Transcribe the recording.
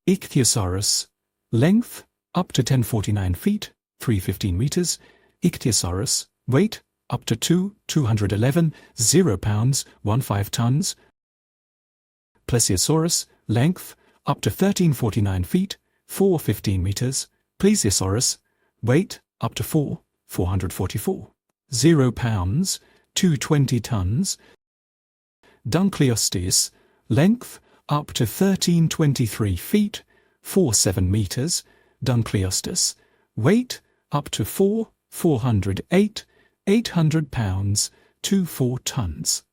Ichthyosaurus, length up to 1049 feet, 315 meters. Ichthyosaurus, weight up to 211, 0 pounds, 15 tons. Plesiosaurus, length up to 1349 feet, 415 meters. Plesiosaurus, weight up to 444, 0 pounds, 220 tons. Dunkleosteus, length up to 1323 feet, 47 meters. Dunkleostus, weight up to 408, 800 pounds, 24 tons.